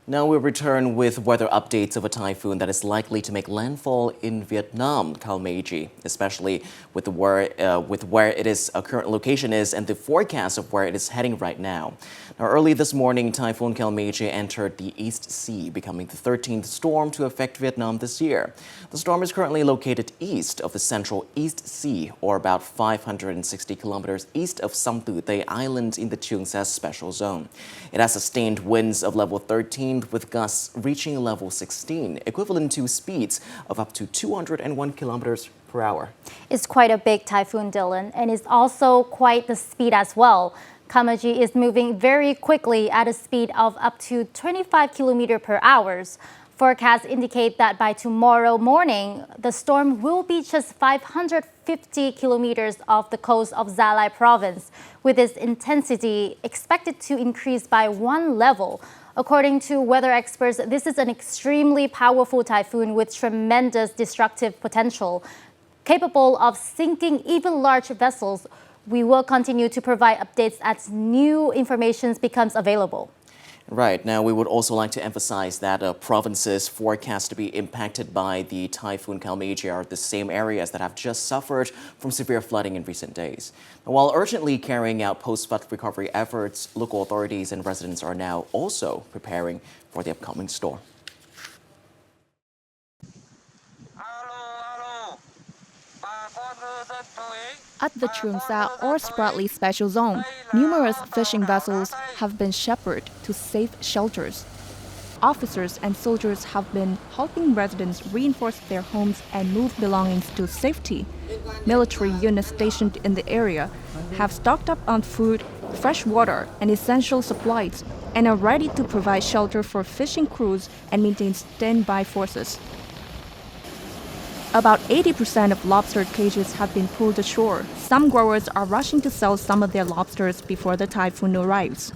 Now we return with weather updates of a typhoon that is likely to make landfall in Vietnam, Kalmaegi, especially with where its current location is and the forecast of where it is heading right now. Now, early this morning, Typhoon Kalmaegi entered the East Sea, becoming the 13th storm to affect Vietnam this year. The storm is currently located east of the central East Sea, or about 560 kilometers east of Song Tu Tay Island in the Truong Sa Special Zone. It has sustained winds of level 13 with gusts reaching level 16, equivalent to speeds of up to 201 kilometers per hour. It's quite a big typhoon, Dylan, and it's also quite the speed as well. Kalmaegi is moving very quickly at a speed of up to 25 kilometers per hour. Forecasts indicate that by tomorrow morning, the storm will be just 550 kilometers off the coast of Gia Lai province, with its intensity expected to increase by 1 level. According to weather experts, this is an extremely powerful typhoon with tremendous destructive potential, capable of sinking even large vessels. We will continue to provide updates as new information becomes available. Right. Now, we would also like to emphasize that provinces forecast to be impacted by the Typhoon Kalmaegi are the same areas that have just suffered from severe flooding in recent days. Now, while urgently carrying out post-flood recovery efforts, local authorities and residents are now also preparing for the upcoming storm. At the Truong Sa Special Zone, numerous fishing vessels have been shepherded to safe shelters. Officers and soldiers have been helping residents reinforce their homes and move belongings to safety. Military units stationed in the area have stocked up on food, fresh water, and essential supplies, and are ready to provide shelter for fishing crews and maintain standby forces. About 80% of lobster cages have been pulled ashore. Some growers are rushing to sell some of their lobsters before the typhoon arrives.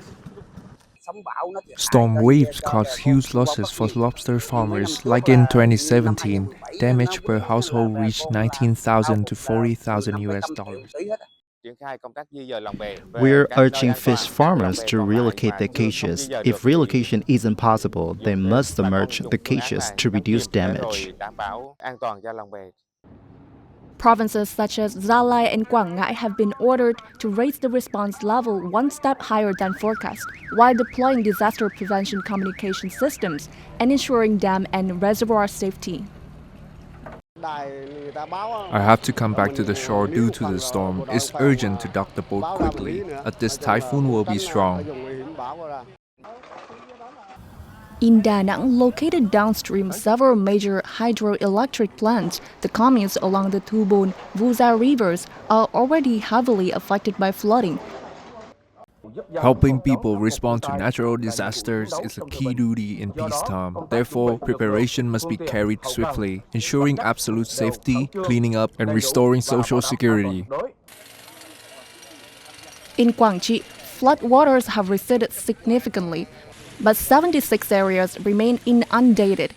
Storm waves caused huge losses for lobster farmers, like in 2017. Damage per household reached $19,000 to $40,000. We're urging fish farmers to relocate their cages. If relocation isn't possible, they must submerge the cages to reduce damage. Provinces such as Gia Lai and Quảng Ngãi have been ordered to raise the response level one step higher than forecast, while deploying disaster prevention communication systems and ensuring dam and reservoir safety. I have to come back to the shore due to the storm. It's urgent to dock the boat quickly, as this typhoon will be strong. In Da Nang, located downstream several major hydroelectric plants, the communes along the Tu Bun, Vu Gia rivers are already heavily affected by flooding. Helping people respond to natural disasters is a key duty in peacetime. Therefore, preparation must be carried swiftly, ensuring absolute safety, cleaning up, and restoring social security. In Guangxi, floodwaters have receded significantly, but 76 areas remain inundated,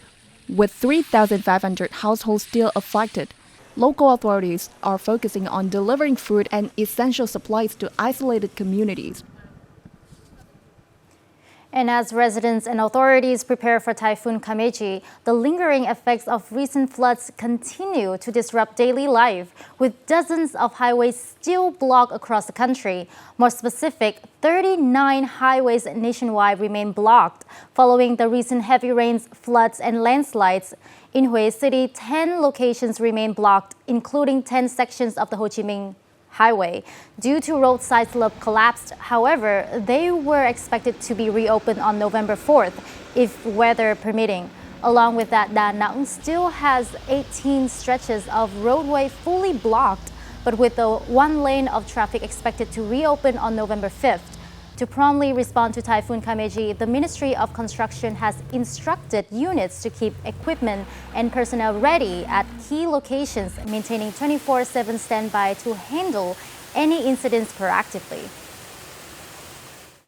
with 3,500 households still affected. Local authorities are focusing on delivering food and essential supplies to isolated communities. And as residents and authorities prepare for Typhoon Kalmaegi, the lingering effects of recent floods continue to disrupt daily life, with dozens of highways still blocked across the country. More specific, 39 highways nationwide remain blocked following the recent heavy rains, floods, and landslides. In Hue City, 10 locations remain blocked, including 10 sections of the Ho Chi Minh Highway, due to roadside slope collapsed. However, they were expected to be reopened on November 4th, if weather permitting. Along with that, Da Nang still has 18 stretches of roadway fully blocked, but with the one lane of traffic expected to reopen on November 5th. To promptly respond to Typhoon Kalmaegi, the Ministry of Construction has instructed units to keep equipment and personnel ready at key locations, maintaining 24/7 standby to handle any incidents proactively.